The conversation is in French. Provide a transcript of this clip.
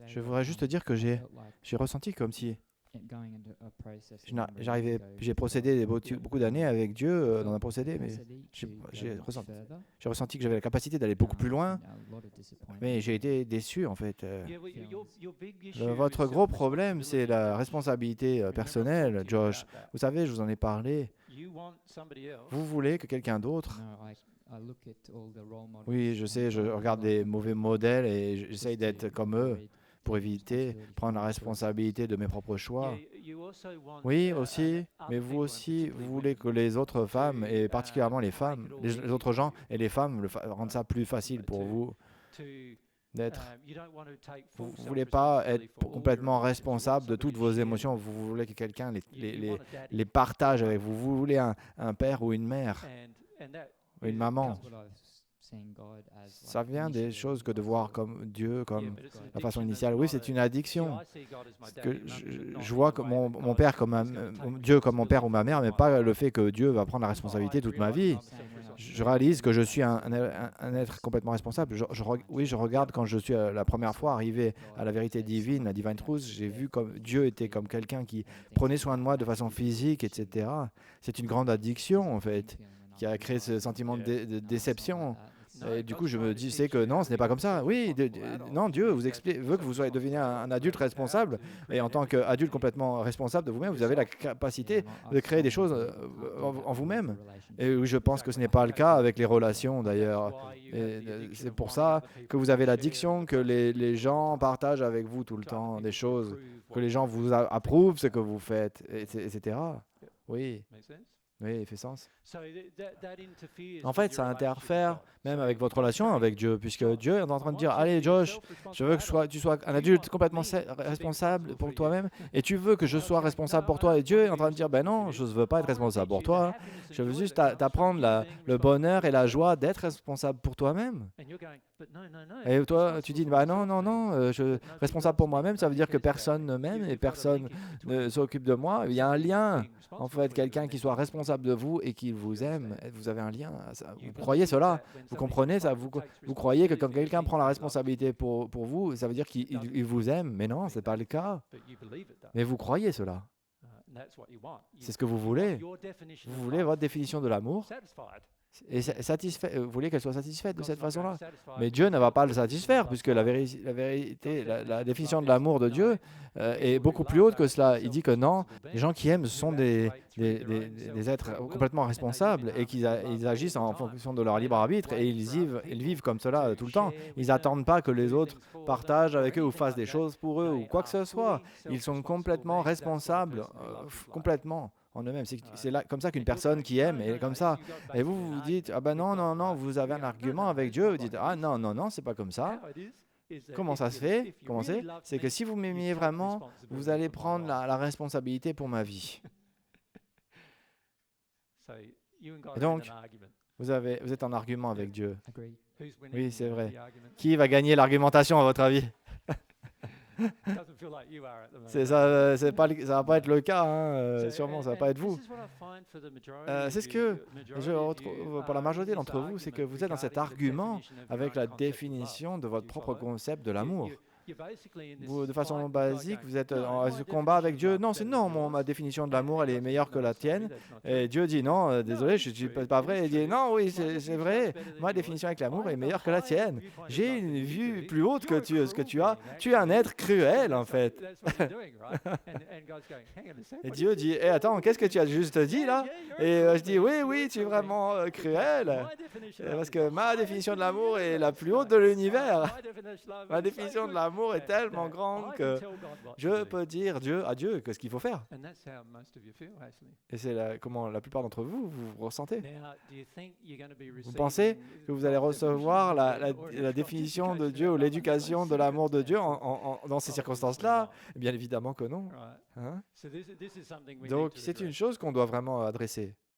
Je voudrais juste te dire que j'ai ressenti comme si j'ai procédé beaucoup d'années avec Dieu dans un procédé, mais j'ai ressenti que j'avais la capacité d'aller beaucoup plus loin, mais j'ai été déçu en fait. Votre gros problème, c'est la responsabilité personnelle, Josh. Vous savez, je vous en ai parlé. Vous voulez que quelqu'un d'autre. Oui, je sais, je regarde des mauvais modèles et j'essaye d'être comme eux pour éviter prendre la responsabilité de mes propres choix. Oui, aussi, mais vous aussi, vous voulez que les autres femmes, et particulièrement les femmes, les autres gens et les femmes rendent ça plus facile pour vous d'être. Vous ne voulez pas être complètement responsable de toutes vos émotions. Vous voulez que quelqu'un les partage avec vous. Vous voulez un père ou une mère, ou une maman. Ça vient des choses que de voir comme Dieu, comme la façon initiale. Oui, c'est une addiction. Je vois que mon père Dieu comme mon père ou ma mère, mais pas le fait que Dieu va prendre la responsabilité toute ma vie. Je réalise que je suis un être complètement responsable. Oui, je regarde quand je suis la première fois arrivé à la vérité divine, la Divine Truth, j'ai vu comme Dieu était comme quelqu'un qui prenait soin de moi de façon physique, etc. C'est une grande addiction, en fait, qui a créé ce sentiment de déception. Et du coup, je me disais que non, ce n'est pas comme ça. Oui, non, Dieu veut que vous soyez devenu un adulte responsable. Et en tant qu'adulte complètement responsable de vous-même, vous avez la capacité de créer des choses en vous-même. Et oui, je pense que ce n'est pas le cas avec les relations, d'ailleurs. Et c'est pour ça que vous avez l'addiction, que les gens partagent avec vous tout le temps des choses, que les gens vous approuvent ce que vous faites, etc. Oui, oui, il fait sens. En fait, ça interfère même avec votre relation avec Dieu, puisque Dieu est en train de dire, allez Josh, je veux que tu sois un adulte complètement responsable pour toi-même, et tu veux que je sois responsable pour toi, et Dieu est en train de dire, ben non, je ne veux pas être responsable pour toi, je veux juste t'apprendre le bonheur et la joie d'être responsable pour toi-même. Et toi, tu dis, bah non, non, non, responsable pour moi-même, ça veut dire que personne ne m'aime et personne ne s'occupe de moi. Il y a un lien, en fait, quelqu'un qui soit responsable de vous et qui vous aime. Vous avez un lien. Vous croyez cela? Vous comprenez ça? Vous croyez que quand quelqu'un prend la responsabilité pour vous, ça veut dire qu'il vous aime? Mais non, ce n'est pas le cas. Mais vous croyez cela. C'est ce que vous voulez. Vous voulez votre définition de l'amour et vous voulez qu'elle soit satisfaite de cette façon-là. Mais Dieu ne va pas le satisfaire, puisque la vérité, la définition de l'amour de Dieu est beaucoup plus haute que cela. Il dit que non, les gens qui aiment sont des êtres complètement responsables et qu'ils agissent en fonction de leur libre arbitre et ils vivent comme cela tout le temps. Ils n'attendent pas que les autres partagent avec eux ou fassent des choses pour eux ou quoi que ce soit. Ils sont complètement responsables, complètement en eux-mêmes. C'est là, comme ça qu'une personne qui aime est comme ça. Et vous dites, ah ben non, non, non, vous avez un argument avec Dieu, vous dites, ah non, non, non, c'est pas comme ça. Comment ça se fait? Comment c'est que si vous m'aimiez vraiment, vous allez prendre la responsabilité pour ma vie. Et donc, vous êtes en argument avec Dieu. Oui, c'est vrai. Qui va gagner l'argumentation à votre avis? Ça va pas être le cas, hein, sûrement, ça va pas être vous. C'est ce que je retrouve pour la majorité d'entre vous, c'est que vous êtes dans cet argument avec la définition de votre propre concept de l'amour. Vous, de façon basique, vous êtes en combat avec Dieu. Non, c'est non, ma définition de l'amour, elle est meilleure que la tienne. Et Dieu dit non, désolé, je ne suis pas vrai. Il dit non, oui, c'est vrai, ma définition avec l'amour est meilleure que la tienne. J'ai une vue plus haute que ce que tu as. Tu es un être cruel, en fait. Et Dieu dit, attends, qu'est-ce que tu as juste dit là? Et je dis, oui, oui, tu es vraiment cruel. Parce que ma définition de l'amour est la plus haute de l'univers. Ma définition de l'amour est tellement grande que je peux dire à Dieu qu'est-ce qu'il faut faire. Et c'est comment la plupart d'entre vous ressentez. Vous pensez que vous allez recevoir la définition de Dieu ou l'éducation de l'amour de Dieu dans ces circonstances-là? Bien évidemment que non. Hein? Donc c'est une chose qu'on doit vraiment adresser.